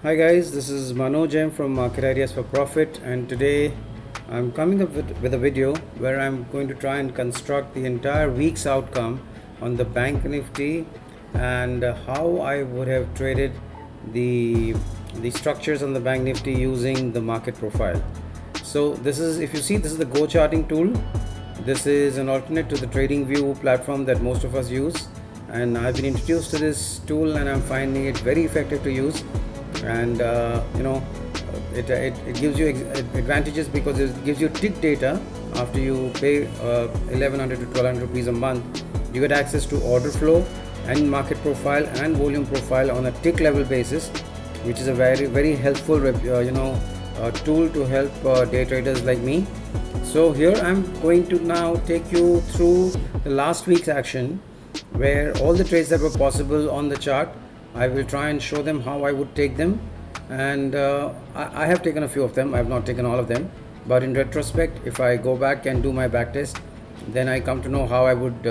Hi guys, this is Manoj M from Market Ideas for Profit, and today I'm coming up with a video where I'm going to try and construct the entire week's outcome on the Bank Nifty and how I would have traded the structures on the Bank Nifty using the market profile. So this is, if you see, this is the GoCharting tool. This is an alternate to the TradingView platform that most of us use, and I've been introduced to this tool and I'm finding it very effective to use. And it gives you advantages because it gives you tick data. After you pay 1100 to 1200 rupees a month, you get access to order flow and market profile and volume profile on a tick level basis, which is a very helpful tool to help day traders like me. So here I'm going to now take you through the last week's action, where all the trades that were possible on the chart, I will try and show them how I would take them. And I have taken a few of them. I have not taken all of them, but in retrospect, if I go back and do my back test, then I come to know how I would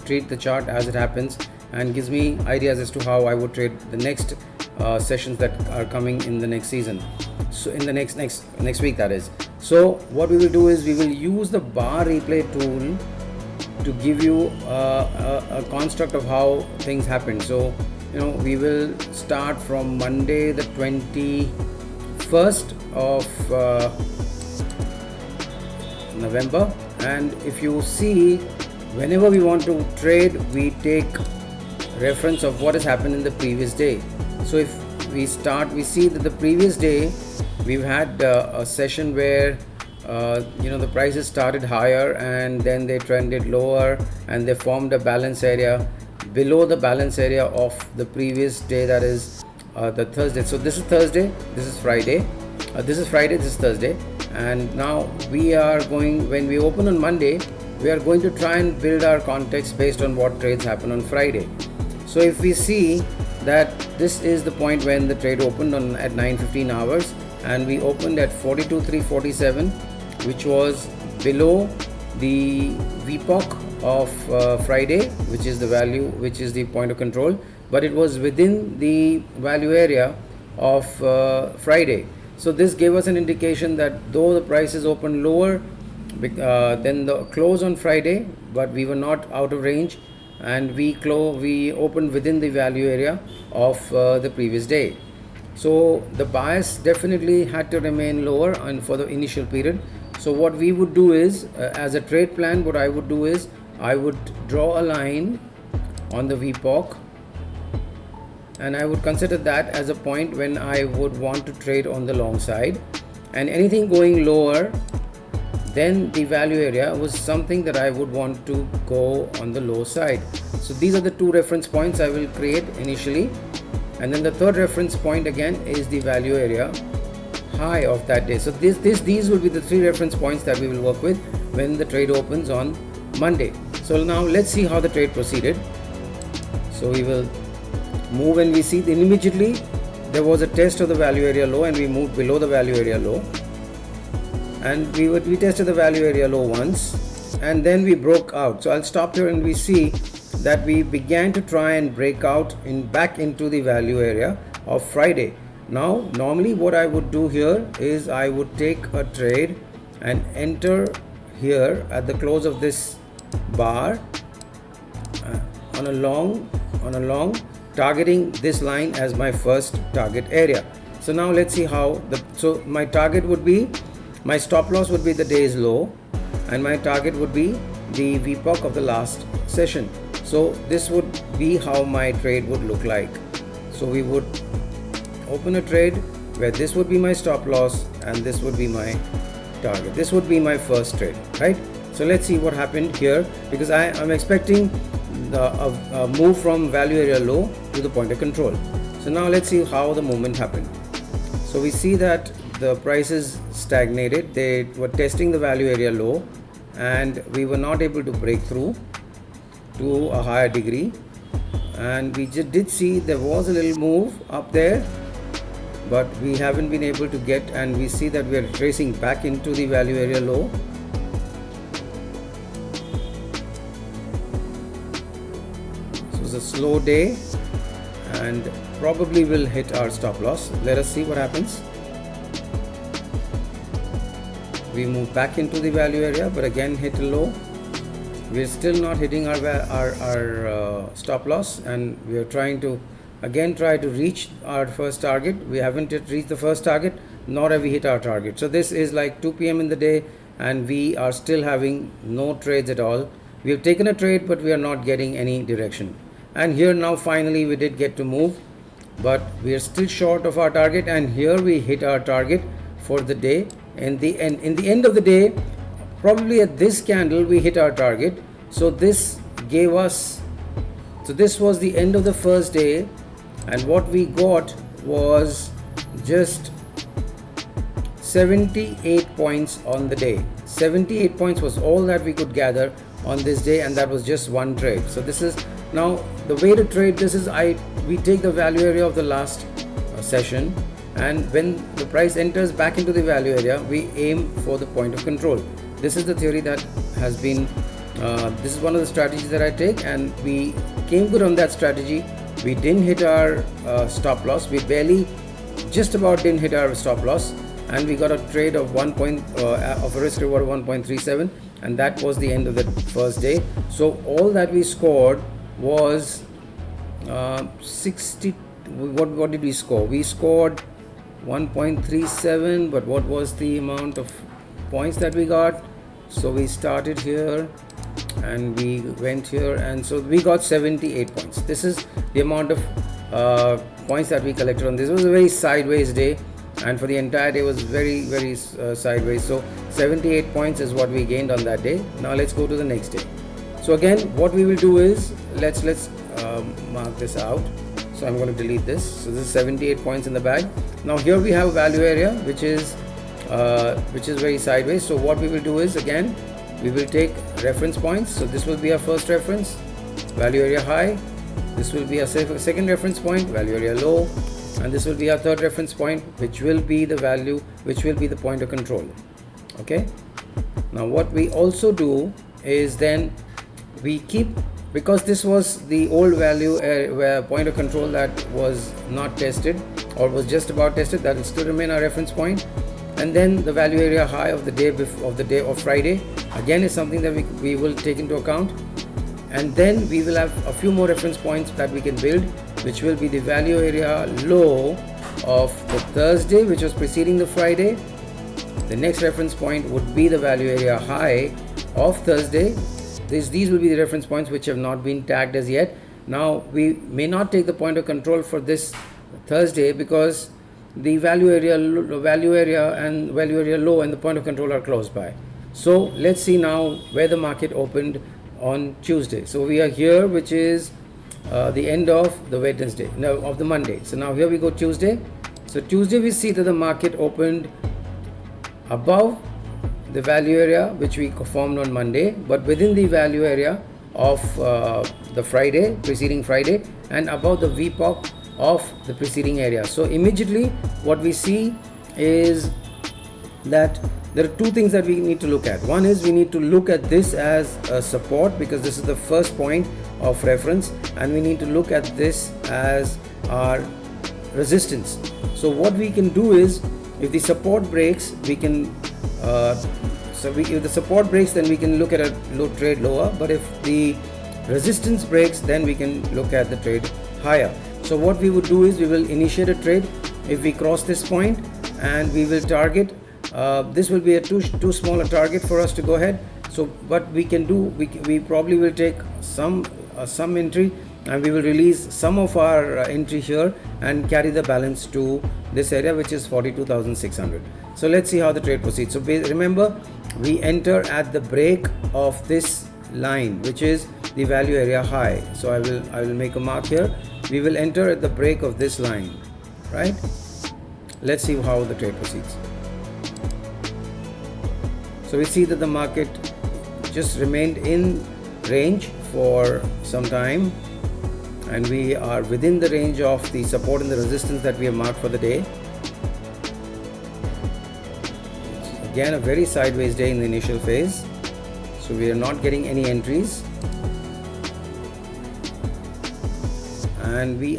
treat the chart as it happens, and gives me ideas as to how I would trade the next sessions that are coming in the next season, so in the next week, that is. So what we will do is we will use the bar replay tool to give you a construct of how things happen. So we will start from Monday the 21st of November, and if you see, whenever we want to trade, we take reference of what has happened in the previous day. So if we see that the previous day we've had a session where the prices started higher and then they trended lower and they formed a balance area below the balance area of the previous day, that is the Thursday. So this is Thursday, this is Friday, this is Friday, this is Thursday, and now we are going, when we open on Monday, we are going to try and build our context based on what trades happen on Friday. So if we see that this is the point when the trade opened on at 9:15 hours, and we opened at 42,347, which was below the VPOC of Friday, which is the value, which is the point of control, but it was within the value area of Friday. So this gave us an indication that though the prices opened lower than the close on Friday, but we were not out of range, and we opened within the value area of the previous day. So the bias definitely had to remain lower and for the initial period. So what we would do is, as a trade plan, what I would do is I would draw a line on the VPOC, and I would consider that as a point when I would want to trade on the long side, and anything going lower than the value area was something that I would want to go on the low side. So these are the two reference points I will create initially, and then the third reference point again is the value area high of that day. So these will be the three reference points that we will work with when the trade opens on Monday. So now let's see how the trade proceeded. So we will move, and we see that immediately there was a test of the value area low, and we moved below the value area low, and we tested the value area low once, and then we broke out. So I'll stop here, and we see that we began to try and break out back into the value area of Friday. Now normally what I would do here is I would take a trade and enter here at the close of this bar on a long, targeting this line as my first target area. So now let's see how so my target would be, my stop loss would be the day's low, and my target would be the VPOC of the last session. So this would be how my trade would look like. So we would open a trade where this would be my stop loss and this would be my target. This would be my first trade, right? So let's see what happened here, because I'm expecting a move from value area low to the point of control. So now let's see how the movement happened. So we see that the prices stagnated. They were testing the value area low, and we were not able to break through to a higher degree, and we just did see there was a little move up there, but we haven't been able to get, and we see that we are tracing back into the value area low. So it's a slow day, and probably will hit our stop loss. Let us see what happens. We move back into the value area, but again hit a low. We're still not hitting our stop loss, and we are trying to again try to reach our first target. We haven't yet reached the first target, nor have we hit our target. So this is like 2 p.m. in the day, and we are still having no trades at all. We have taken a trade, but we are not getting any direction. And here now finally we did get to move, but we are still short of our target, and here we hit our target for the day. In the end of the day, probably at this candle we hit our target. So this gave us, so this was the end of the first day, and what we got was just 78 points on the day. 78 points was all that we could gather on this day, and that was just one trade. So this is now the way to trade this is we take the value area of the last session, and when the price enters back into the value area, we aim for the point of control. This is the theory that has been this is one of the strategies that I take, and we came good on that strategy. We didn't hit our stop loss. We barely, just about didn't hit our stop loss, and we got a trade of of a risk reward of 1.37, and that was the end of the first day. So all that we scored was 60. What did we score? We scored 1.37, but what was the amount of points that we got? So we started here and we went here, and so we got 78 points. This is the amount of points that we collected on this. It was a very sideways day, and for the entire day was very sideways. So 78 points is what we gained on that day. Now let's go to the next day. So again, what we will do is let's mark this out. So I'm going to delete this. So this is 78 points in the bag. Now here we have a value area which is very sideways. So what we will do is, again, we will take reference points. So this will be our first reference, value area high. This will be our second reference point, value area low, and this will be our third reference point, which will be the value, which will be the point of control. Okay. Now what we also do is then we keep, because this was the old value where point of control that was not tested or was just about tested, that will still remain our reference point. And then the value area high of the day of Friday again is something that we will take into account. And then we will have a few more reference points that we can build, which will be the value area low of the Thursday, which was preceding the Friday. The next reference point would be the value area high of Thursday. These will be the reference points which have not been tagged as yet. Now we may not take the point of control for this Thursday because the value area low and the point of control are close by. So let's see now where the market opened on Tuesday. So we are here, which is the end of the Wednesday, no, of the Monday. So now here we go Tuesday. So Tuesday we see that the market opened above the value area which we formed on Monday, but within the value area of the Friday, preceding Friday, and above the VPOC of the preceding area. So immediately what we see is that there are two things that we need to look at. One is we need to look at this as a support, because this is the first point of reference, and we need to look at this as our resistance. So what we can do is, if the support breaks, we can if the support breaks, then we can look at a low trade lower, but if the resistance breaks, then we can look at the trade higher. So what we would do is we will initiate a trade if we cross this point, and we will target this will be a too small a target for us to go ahead. So what we can do, we probably will take some entry, and we will release some of our entry here and carry the balance to this area, which is 42,600. So let's see how the trade proceeds. So remember, we enter at the break of this line, which is the value area high. So I will make a mark here. We will enter at the break of this line, right? Let's see how the trade proceeds. So we see that the market just remained in range for some time, and we are within the range of the support and the resistance that we have marked for the day. Again, a very sideways day in the initial phase, so we are not getting any entries, and we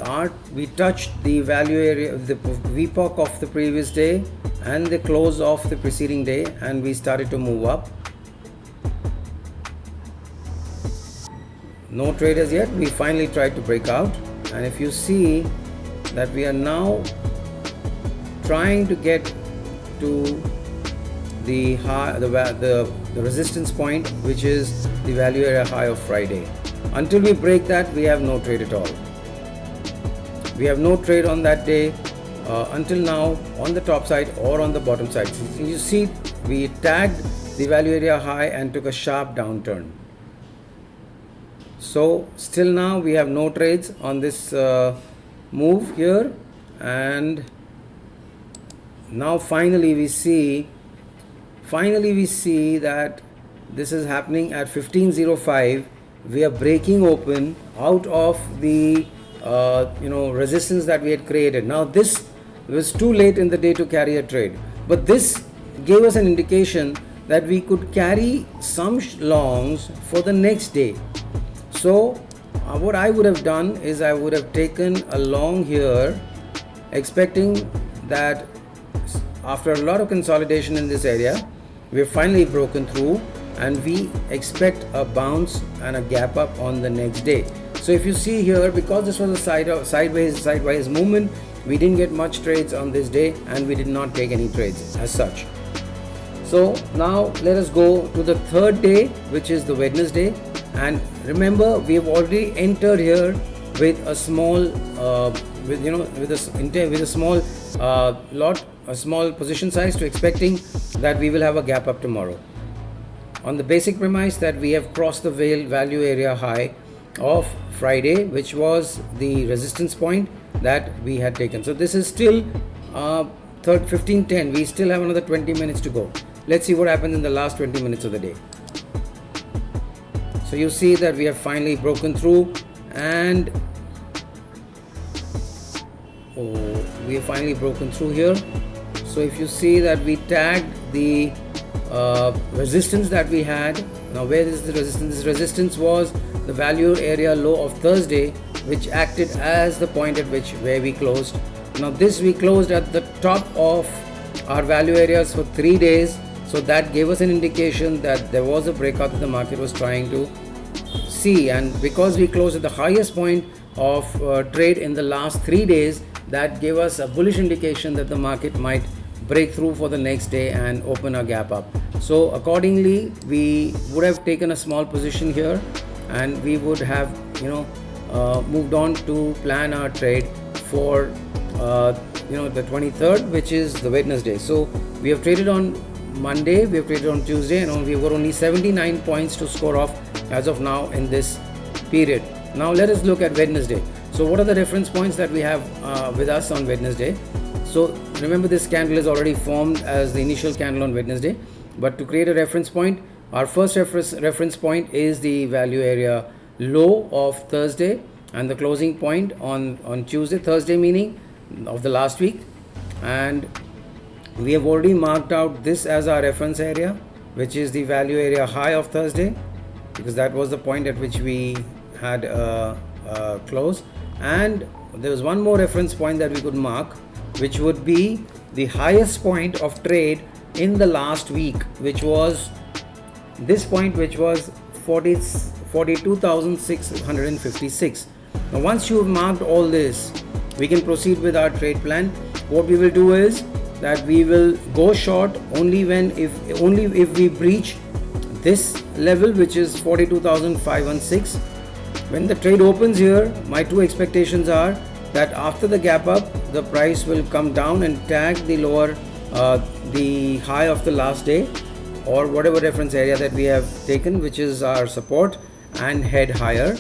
touched the value area, the VPOC of the previous day and the close of the preceding day, and we started to move up. No trade as yet. We finally tried to break out, and if you see that we are now trying to get to the high, the resistance point, which is the value area high of Friday. Until we break that, we have no trade at all. We have no trade on that day until now, on the top side or on the bottom side. So you see, we tagged the value area high and took a sharp downturn. So still now we have no trades on this move here, and now finally we see that this is happening at 1505. We are breaking open out of the resistance that we had created. Now this was too late in the day to carry a trade, but this gave us an indication that we could carry some longs for the next day. So what I would have done is I would have taken a long here, expecting that after a lot of consolidation in this area, we have finally broken through, and we expect a bounce and a gap up on the next day. So if you see here, because this was a sideways movement, we didn't get much trades on this day, and we did not take any trades as such. So now let us go to the third day, which is the Wednesday. And remember, we have already entered here with a small a small position size, to expecting that we will have a gap up tomorrow, on the basic premise that we have crossed the value area high of Friday, which was the resistance point that we had taken. So this is still 15:10. We still have another 20 minutes to go. Let's see what happens in the last 20 minutes of the day. So you see that we have finally broken through, and we have finally broken through here. So if you see that we tagged the resistance that we had. Now where is the resistance? This resistance was the value area low of Thursday, which acted as the point at where we closed. Now this we closed at the top of our value areas for 3 days. So that gave us an indication that there was a breakout that the market was trying to see, and because we closed at the highest point of trade in the last 3 days, that gave us a bullish indication that the market might break through for the next day and open a gap up. So accordingly, we would have taken a small position here, and we would have moved on to plan our trade for the 23rd, which is the Wednesday. So we have traded on Monday, we have traded on Tuesday, and we have got only 79 points to score off as of now in this period. Now let us look at Wednesday. So what are the reference points that we have with us on Wednesday? So remember, this candle is already formed as the initial candle on Wednesday, but to create a reference point, our first reference point is the value area low of Thursday and the closing point on Tuesday, Thursday meaning of the last week, and we have already marked out this as our reference area, which is the value area high of Thursday, because that was the point at which we had close. And there was one more reference point that we could mark, which would be the highest point of trade in the last week, which was this point, which was 42,656. Now once you have marked all this, we can proceed with our trade plan. What we will do is that we will go short only if we breach this level, which is 42,516. When the trade opens here, my two expectations are that after the gap up, the price will come down and tag the lower the high of the last day, or whatever reference area that we have taken, which is our support, and head higher.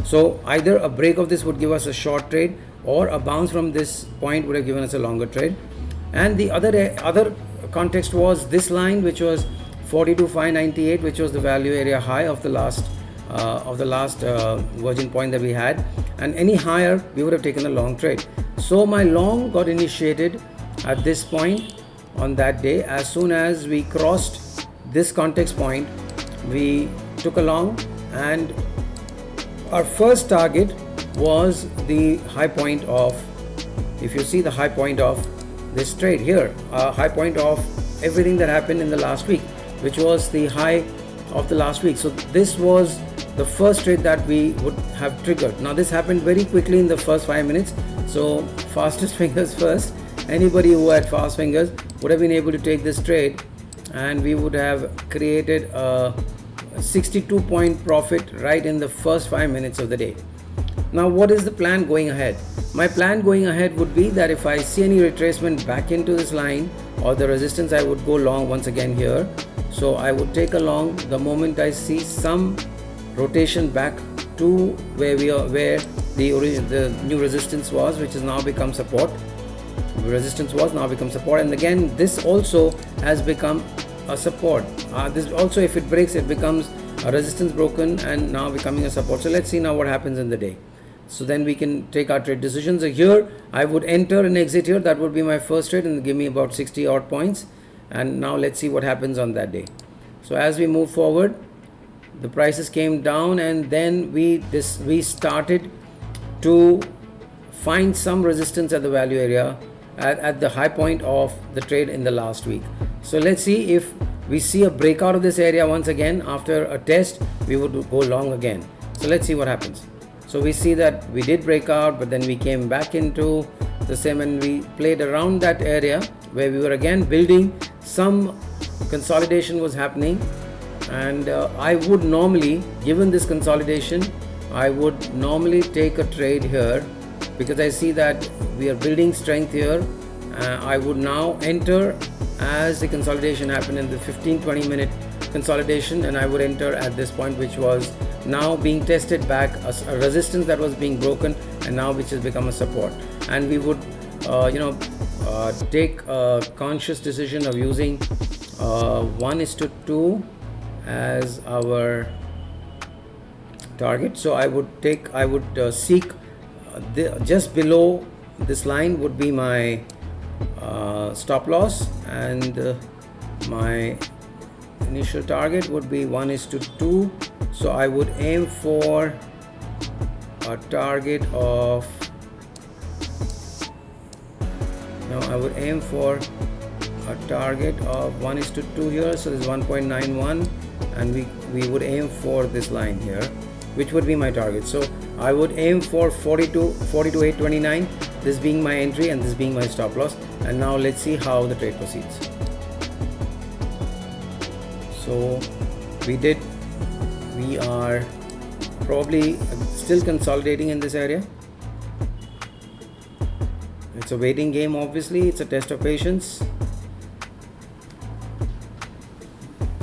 So either a break of this would give us a short trade, or a bounce from this point would have given us a longer trade. And the other context was this line, which was 42,598, which was the value area high of the last virgin point that we had, and any higher we would have taken a long trade. So my long got initiated at this point on that day. As soon as we crossed this context point, we took a long, and our first target was the high point of, if you see the high point of this trade here, high point of everything that happened in the last week, which was the high of the last week. So this was the first trade that we would have triggered. Now this happened very quickly in the first 5 minutes, so fastest fingers first. Anybody who had fast fingers would have been able to take this trade, and we would have created a 62-point profit right in the first 5 minutes of the day. Now what is the plan going ahead? My plan going ahead would be that if I see any retracement back into this line or the resistance, I would go long once again here. So I would take a long the moment I see some rotation back to where we are, where the new resistance was, which has now become support. The resistance was now become support, and again this also has become a support. This also, if it breaks, it becomes a resistance broken and now becoming a support. So let's see now what happens in the day. So then we can take our trade decisions. So here I would enter and exit here. That would be my first trade and give me about 60 odd points. And now let's see what happens on that day. So as we move forward, the prices came down, and then we started to find some resistance at the value area at the high point of the trade in the last week. So let's see if we see a breakout of this area once again. After a test, we would go long again. So let's see what happens. So we see that we did break out, but then we came back into the same, and we played around that area where we were again building. Some consolidation was happening, and I would normally, given this consolidation, I would normally take a trade here because I see that we are building strength here. I would now enter as the consolidation happened in the 15-20 minute consolidation, and I would enter at this point, which was now being tested back, a resistance that was being broken, and now which has become a support. And we would take a conscious decision of using 1:2 as our target. So I would seek just below this line would be my stop loss, and my initial target would be 1:2. So I would aim for a target of, I would aim for a target of 1:2 here. So this is 1.91, and we would aim for this line here, which would be my target. So I would aim for 42.829, this being my entry and this being my stop loss. And now let's see how the trade proceeds. So we are probably still consolidating in this area. It's a waiting game, obviously. It's a test of patience.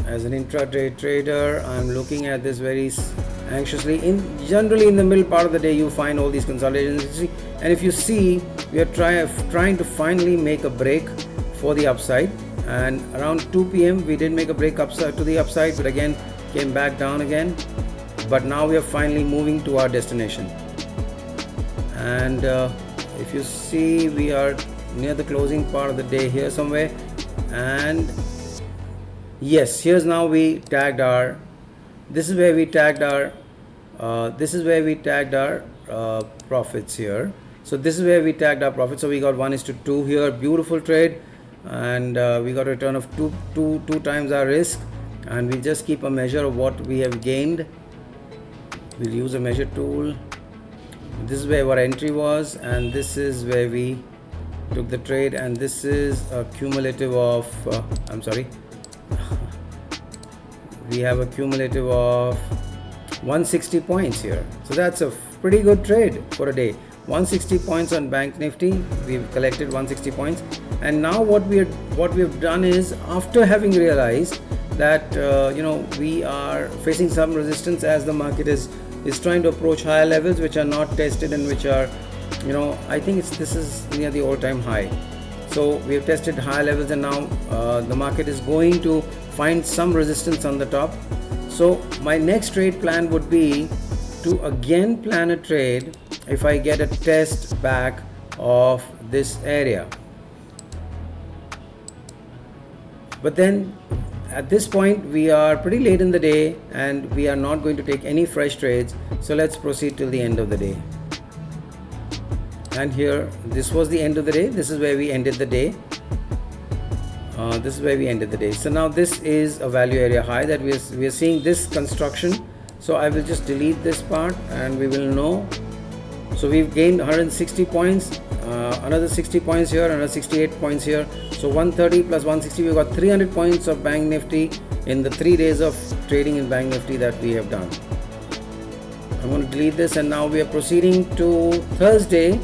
As an intraday trader, I'm looking at this very anxiously. Generally in the middle part of the day, you find all these consolidations, and if you see, we are trying to finally make a break for the upside, and around 2 p.m. we did make a break upside to the upside, but again came back down again. But now we are finally moving to our destination, and if you see, we are near the closing part of the day here somewhere, and yes, here's now we tagged our, this is where we tagged our profits here. So this is where we tagged our profits. So we got 1:2 here, beautiful trade, and we got a return of two times our risk, and we just keep a measure of what we have gained. We'll use a measure tool. This is where our entry was, and this is where we took the trade, and this is a cumulative of we have a cumulative of 160 points here. So that's a pretty good trade for a day. 160 points on Bank Nifty. We've collected 160 points, and now what we have done is, after having realized that we are facing some resistance as the market is trying to approach higher levels which are not tested, and which are, I think this is near the all-time high. So we have tested higher levels, and now the market is going to find some resistance on the top. So my next trade plan would be to again plan a trade if I get a test back of this area. But then at this point we are pretty late in the day, and we are not going to take any fresh trades. So let's proceed till the end of the day. and here this was the end of the day. This is where we ended the day. So now this is a value area high that we are seeing this construction. So I will just delete this part and we will know. So we've gained 160 points, another 60 points here, another 68 points here. So 130 plus 160, we got 300 points of Bank Nifty in the 3 days of trading in Bank Nifty that we have done. I'm going to delete this, and now we are proceeding to Thursday.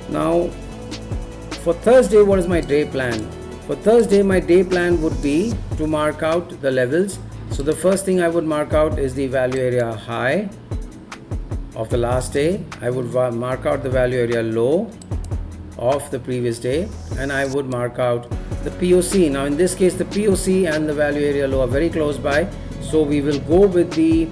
Now for Thursday, what is my day plan? For Thursday, my day plan would be to mark out the levels. So the first thing I would mark out is the value area high of the last day. I would mark out the value area low of the previous day, and I would mark out the POC. Now in this case, the POC and the value area low are very close by, so we will go with the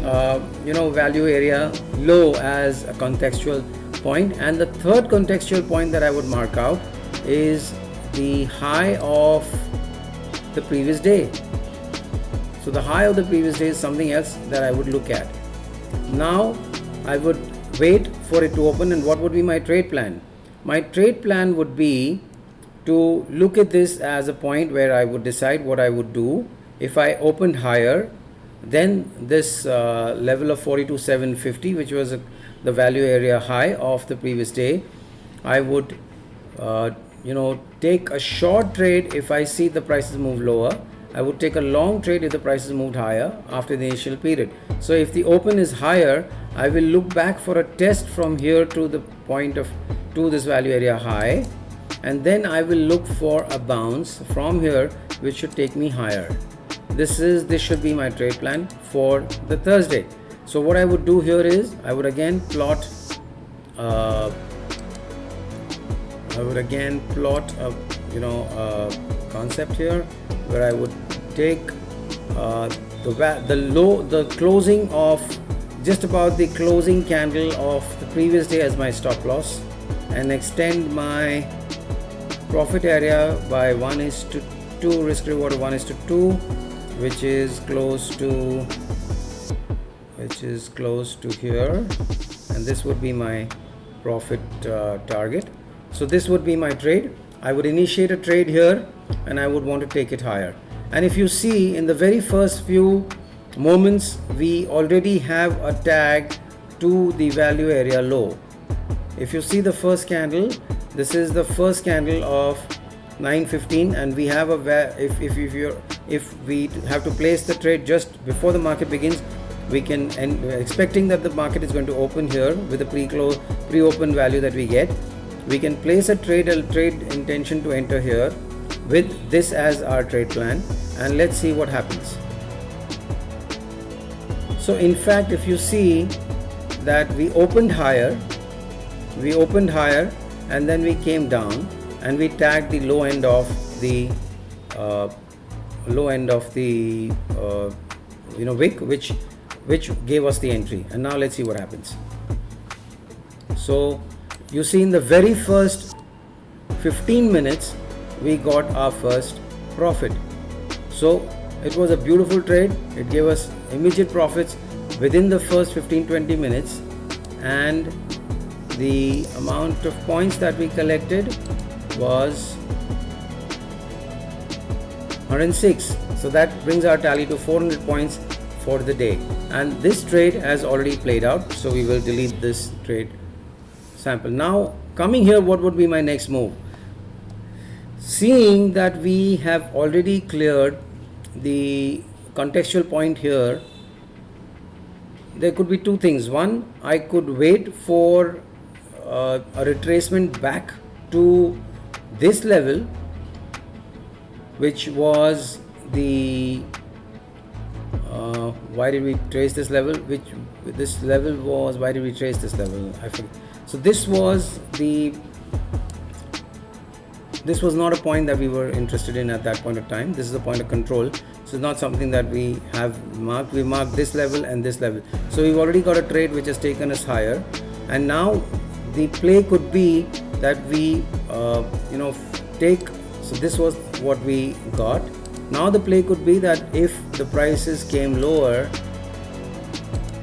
value area low as a contextual point. And the third contextual point that I would mark out is the high of the previous day. So the high of the previous day is something else that I would look at. Now I would wait for it to open, and what would be my trade plan? My trade plan would be to look at this as a point where I would decide what I would do. If I opened higher, then this level of 42,750, which was the value area high of the previous day, I would take a short trade if I see the prices move lower. I would take a long trade if the prices moved higher after the initial period. So if the open is higher, I will look back for a test from here to the point to this value area high, and then I will look for a bounce from here which should take me higher. This should be my trade plan for the Thursday. So what I would do here is I would again plot a concept here where I would take the closing of just about the closing candle of the previous day as my stop loss, and extend my profit area by 1:2, risk reward of 1:2, which is close to here, and this would be my profit target. So this would be my trade. I would initiate a trade here and I would want to take it higher. And if you see, in the very first few moments, we already have a tag to the value area low. If you see the first candle, this is the first candle of 9:15, and we have if we have to place the trade just before the market begins, we can, and expecting that the market is going to open here with the pre-open value that we get, we can place a trade intention to enter here with this as our trade plan, and let's see what happens. So in fact, if you see that we opened higher and then we came down and we tagged the low end of the wick, which gave us the entry. And now let's see what happens. So you see, in the very first 15 minutes we got our first profit. So it was a beautiful trade. It gave us immediate profits within the first 15-20 minutes, and the amount of points that we collected was 106. So that brings our tally to 400 points for the day, and this trade has already played out, so we will delete this trade sample. Now coming here, what would be my next move? Seeing that we have already cleared the contextual point here, there could be two things. One, I could wait for a retracement back to this level, which was the why did we trace this level? Why did we trace this level? I forget. So this was not a point that we were interested in at that point of time. This is a point of control. So it's not something that we have marked. We marked this level and this level. So we've already got a trade which has taken us higher, and now the play could be that we take. So this was what we got. Now the play could be that if the prices came lower,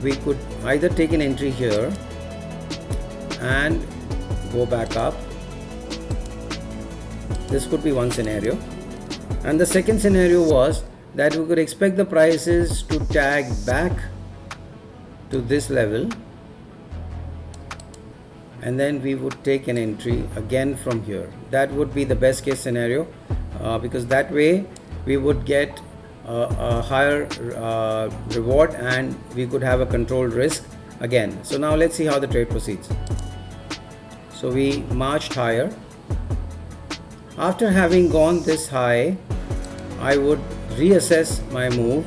we could either take an entry here and go back up. This could be one scenario. And the second scenario was that we could expect the prices to tag back to this level, and then we would take an entry again from here. That would be the best case scenario, because that way we would get a higher reward and we could have a controlled risk again. So now let's see how the trade proceeds. So we marched higher. After having gone this high, I would reassess my move,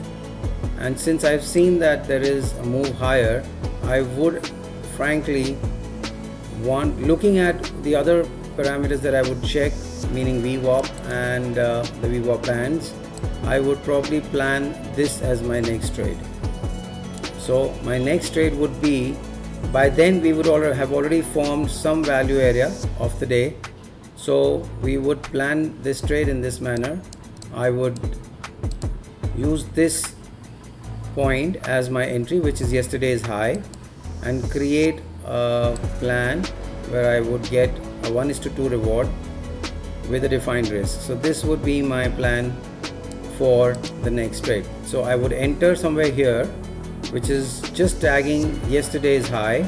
and since I've seen that there is a move higher, I would frankly want, looking at the other parameters that I would check, meaning VWAP and the VWAP bands, I would probably plan this as my next trade. So my next trade would be, by then we would have already formed some value area of the day. So we would plan this trade in this manner. I would use this point as my entry, which is yesterday's high, and create a plan where I would get a 1:2 reward with a defined risk. So this would be my plan for the next trade. So I would enter somewhere here, which is just tagging yesterday's high,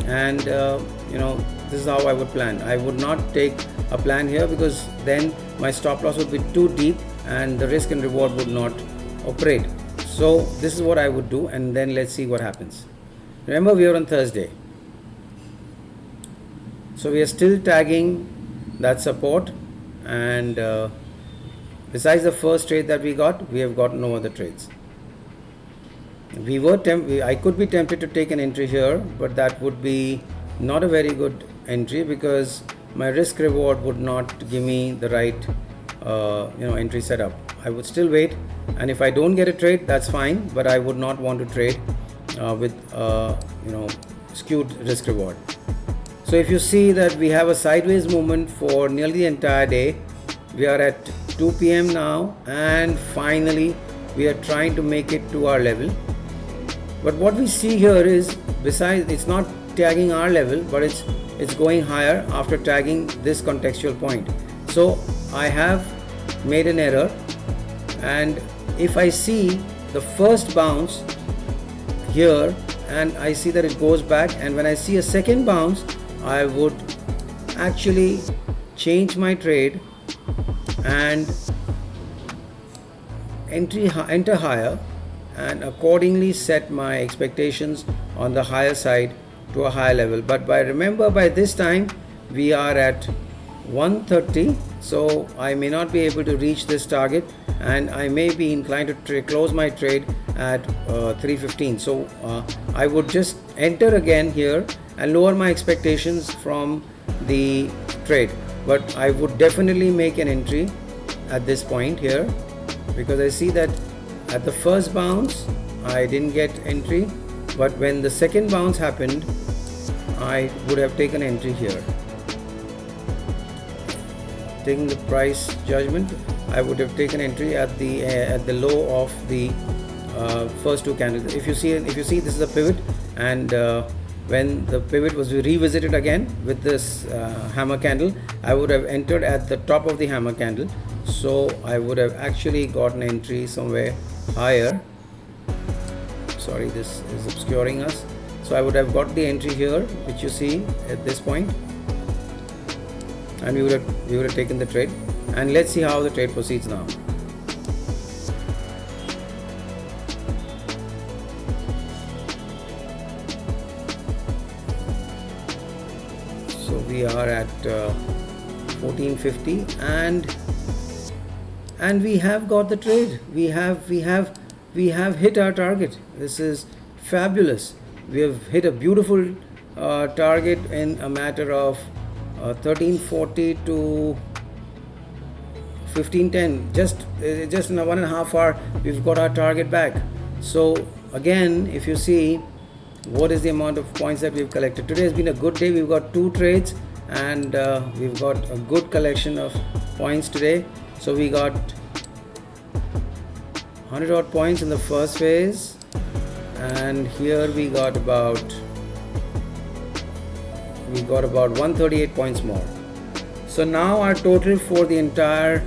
and this is how I would plan. I would not take a plan here because then my stop loss would be too deep and the risk and reward would not operate. So this is what I would do, and then let's see what happens. Remember, we are on Thursday, so we are still tagging that support, and besides the first trade that we got, we have got no other trades. I could be tempted to take an entry here, but that would be not a very good entry because my risk reward would not give me the right entry setup. I would still wait, and if I don't get a trade, that's fine, but I would not want to trade with skewed risk reward. So if you see that we have a sideways movement for nearly the entire day, we are at 2 p.m. now, and finally we are trying to make it to our level. But what we see here is, besides, it's not tagging our level, but it's going higher after tagging this contextual point. So I have made an error, and if I see the first bounce here and I see that it goes back, and when I see a second bounce, I would actually change my trade and enter higher, and accordingly set my expectations on the higher side to a higher level. But remember, by this time we are at 130, so I may not be able to reach this target, and I may be inclined to close my trade at 315. So I would just enter again here and lower my expectations from the trade, but I would definitely make an entry at this point here, because I see that at the first bounce I didn't get entry, but when the second bounce happened, I would have taken entry here. Taking the price judgment, I would have taken entry at the low of the first two candles. If you see, this is a pivot, and when the pivot was revisited again with this hammer candle, I would have entered at the top of the hammer candle. So I would have actually gotten entry somewhere higher. Sorry, this is obscuring us. So I would have got the entry here, which you see at this point, and we would have taken the trade. And let's see how the trade proceeds now. So we are at 1450, and we have got the trade. We have hit our target. This is fabulous. We have hit a beautiful target in a matter of 1340 to 1510. Just in a 1.5 hour, we've got our target back. So again, if you see, what is the amount of points that we've collected? Today has been a good day. We've got 2 trades, and we've got a good collection of points today. So we got 100 odd points in the first phase, and here we got about we got about 138 points more. So now our total for the entire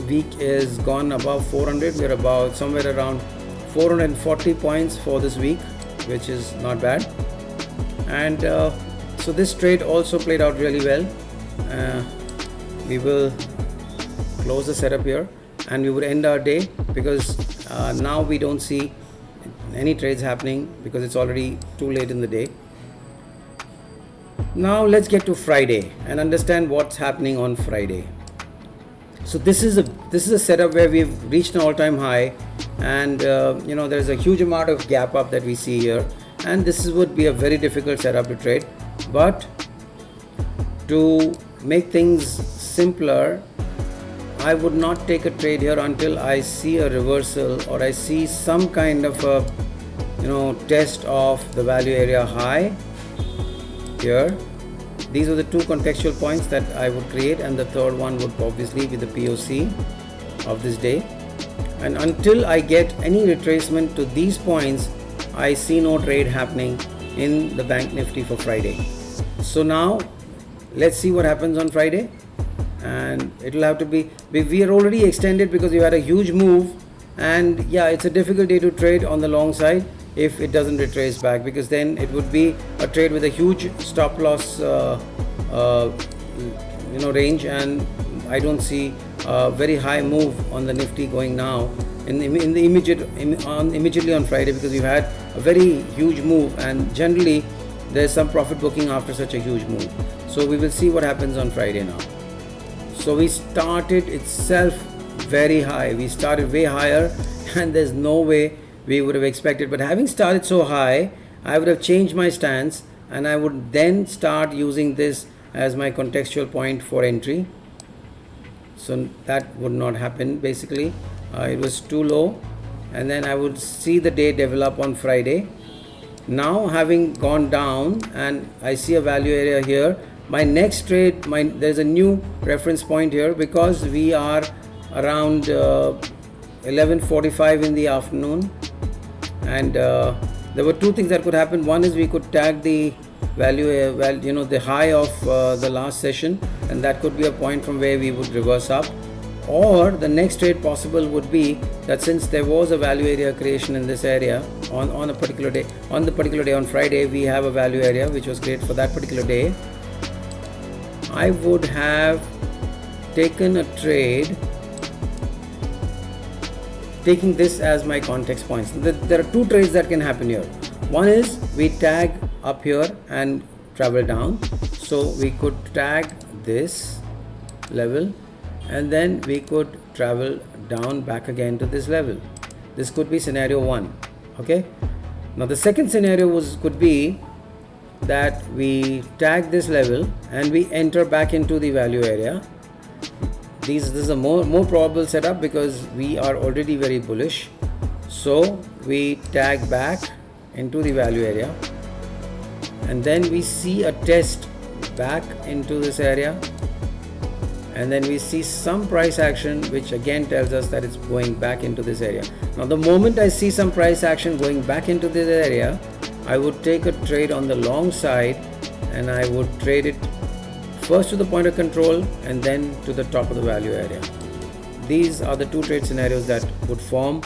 week is gone above 400. We're about somewhere around 440 points for this week, which is not bad. And so this trade also played out really well. We will close the setup here and we would end our day, because now we don't see any trades happening because it's already too late in the day. Now let's get to Friday and understand what's happening on Friday. So this is a setup where we've reached an all-time high, and there's a huge amount of gap up that we see here, and would be a very difficult setup to trade. But to make things simpler, I would not take a trade here until I see a reversal or I see some kind of a test of the value area high here. These are the two contextual points that I would create, and the third one would obviously be the POC of this day. And until I get any retracement to these points, I see no trade happening in the Bank Nifty for Friday. So now let's see what happens on Friday, and it'll have to be, we are already extended because we had a huge move, and yeah, it's a difficult day to trade on the long side if it doesn't retrace back, because then it would be a trade with a huge stop loss range, and I don't see a very high move on the Nifty going now immediately on Friday, because we've had a very huge move and generally there's some profit booking after such a huge move. So we will see what happens on Friday now. So we started itself very high, we started way higher, and there's no way we would have expected, but having started so high, I would have changed my stance and I would then start using this as my contextual point for entry. So that would not happen. Basically it was too low, and then I would see the day develop on Friday. Now having gone down and I see a value area here, my next trade, there's a new reference point here, because we are around 11:45 in the afternoon, and there were two things that could happen. One is we could tag the value, the high of the last session, and that could be a point from where we would reverse up. Or the next trade possible would be that since there was a value area creation in this area on a particular day, on Friday, we have a value area which was created for that particular day. I would have taken a trade taking this as my context points. There are two trades that can happen here. One is we tag up here and travel down, so we could tag this level and then we could travel down back again to this level. This could be scenario one. Okay, now the second scenario could be that we tag this level and we enter back into the value area. This is a more probable setup because we are already very bullish. So we tag back into the value area and then we see a test back into this area, and then we see some price action which again tells us that it's going back into this area. Now the moment I see some price action going back into this area, I would take a trade on the long side and I would trade it first to the point of control and then to the top of the value area. These are the two trade scenarios that would form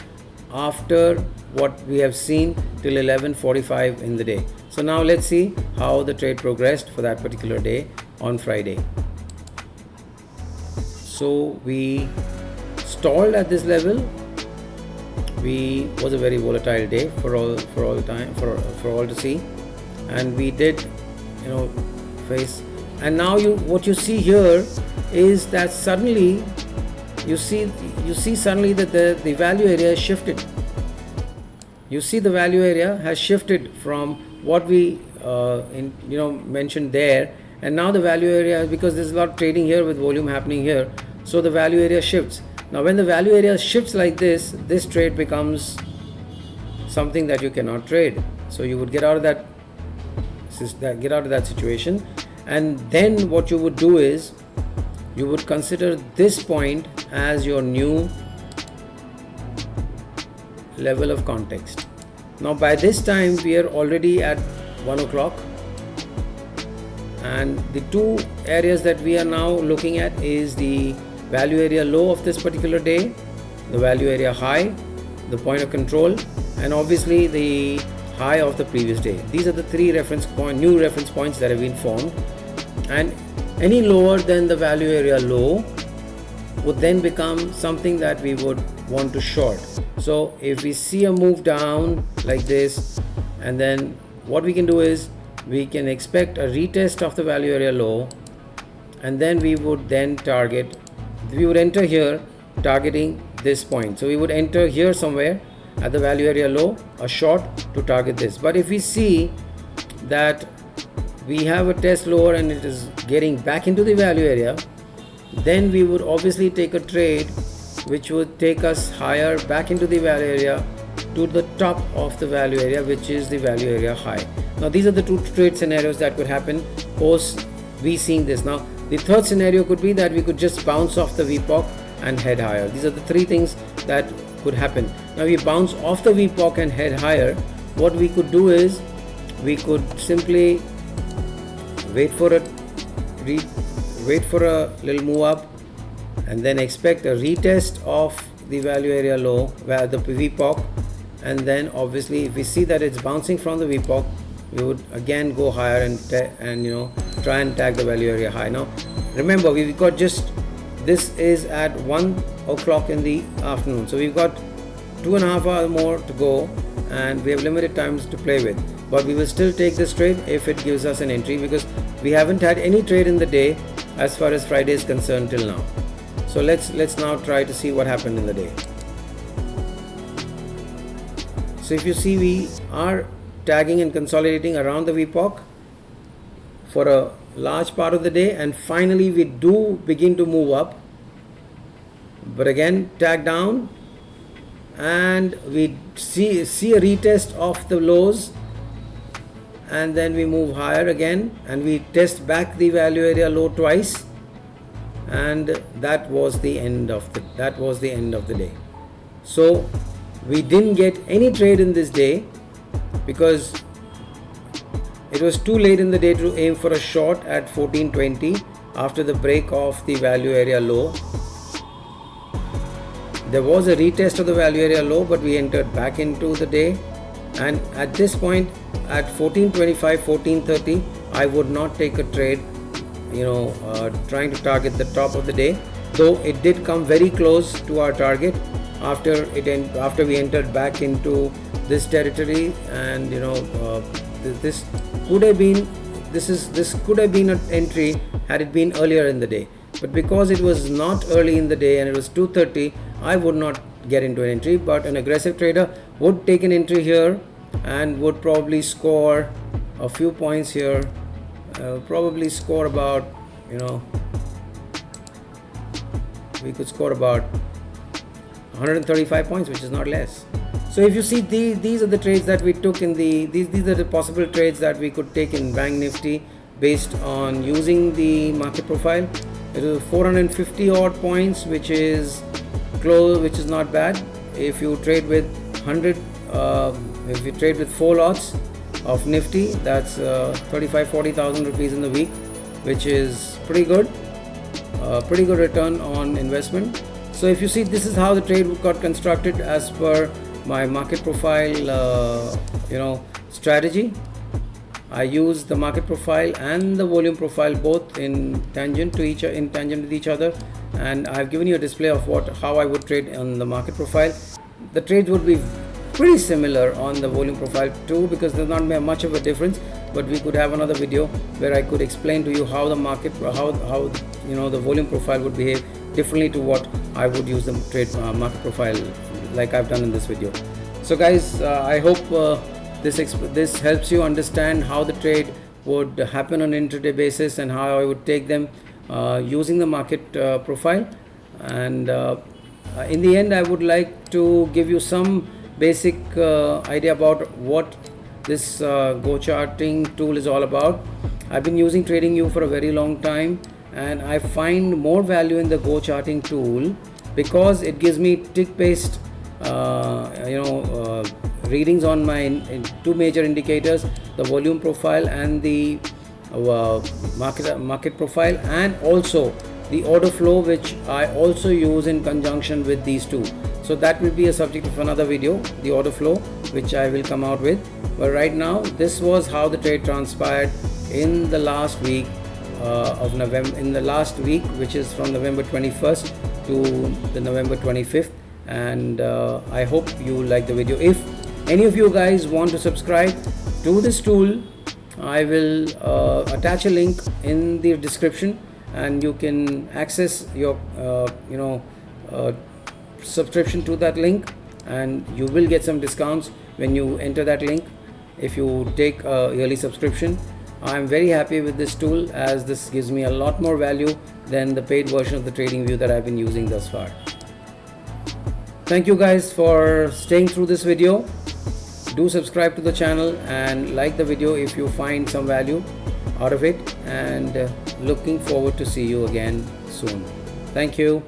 after what we have seen till 11:45 in the day. So now let's see how the trade progressed for that particular day on Friday. So we stalled at this level. Was a very volatile day for all to see, and we did face. And now what you see here is that suddenly you see suddenly that the value area has shifted. You see the value area has shifted from what we mentioned there, and now the value area, because there's a lot of trading here with volume happening here, so the value area shifts. Now when the value area shifts like this trade becomes something that you cannot trade. So you would get out of that situation, and then what you would do is you would consider this point as your new level of context. Now by this time we are already at 1 o'clock, and the two areas that we are now looking at is the value area low of this particular day, the value area high, the point of control, and obviously the high of the previous day. These are the three new reference points that have been formed, and any lower than the value area low would then become something that we would want to short. So if we see a move down like this, and then what we can do is we can expect a retest of the value area low, and then we would enter here targeting this point. So we would enter here somewhere at the value area low, a short to target this. But if we see that we have a test lower and it is getting back into the value area, then we would obviously take a trade which would take us higher back into the value area to the top of the value area, which is the value area high. Now these are the two trade scenarios that could happen post we seeing this. Now the third scenario could be that we could just bounce off the VPOC and head higher. These are the three things that could happen. Now we bounce off the VPOC and head higher. What we could do is we could simply wait for a little move up, and then expect a retest of the value area low, where the VPOC, and then obviously if we see that it's bouncing from the VPOC, we would again go higher and try and tag the value area high. Now remember, we've got this is at 1 o'clock in the afternoon, so we've got 2.5 hours more to go, and we have limited times to play with. But we will still take this trade if it gives us an entry, because we haven't had any trade in the day as far as Friday is concerned till now. So let's now try to see what happened in the day. So if you see, we are tagging and consolidating around the VPOC for a large part of the day, and finally we do begin to move up, but again tag down, and we see a retest of the lows, and then we move higher again and we test back the value area low twice, and that was the end of the day. So we didn't get any trade in this day because it was too late in the day to aim for a short at 14.20 after the break of the value area low. There was a retest of the value area low, but we entered back into the day, and at this point at 14.25, 14.30, I would not take a trade trying to target the top of the day, though it did come very close to our target after we entered back into this territory. And this could have been an entry had it been earlier in the day, but because it was not early in the day and it was 2:30, I would not get into an entry. But an aggressive trader would take an entry here and would probably score a few points here, probably score about we could score about 135 points, which is not less. So if you see, these are the trades that we took in these are the possible trades that we could take in Bank Nifty based on using the market profile. It is 450 odd points, which is close, which is not bad. If you trade with 100, if you trade with 4 lots of Nifty, that's 35,000-40,000 rupees in the week, which is pretty good return on investment. So if you see, this is how the trade got constructed as per my market profile strategy. I use the market profile and the volume profile both in tangent with each other, and I've given you a display of how I would trade on the market profile. The trades would be pretty similar on the volume profile too, because there's not much of a difference, but we could have another video where I could explain to you how the the volume profile would behave differently to what I would use the trade market profile, like I've done in this video. So guys, I hope this helps you understand how the trade would happen on an intraday basis and how I would take them using the market profile. And in the end, I would like to give you some basic idea about what this GoCharting tool is all about. I've been using TradingView for a very long time, and I find more value in the GoCharting tool because it gives me tick-based readings on my two major indicators, the volume profile and the market profile, and also the order flow, which I also use in conjunction with these two. So that will be a subject of another video, the order flow, which I will come out with. But right now, this was how the trade transpired in the last week of November, in the last week, which is from November 21st to the November 25th. And I hope you like the video. If any of you guys want to subscribe to this tool, I will attach a link in the description, and you can access your subscription to that link, and you will get some discounts when you enter that link if you take a yearly subscription. I am very happy with this tool, as this gives me a lot more value than the paid version of the TradingView that I've been using thus far. Thank you guys for staying through this video. Do subscribe to the channel and like the video if you find some value out of it, and looking forward to see you again soon. Thank you.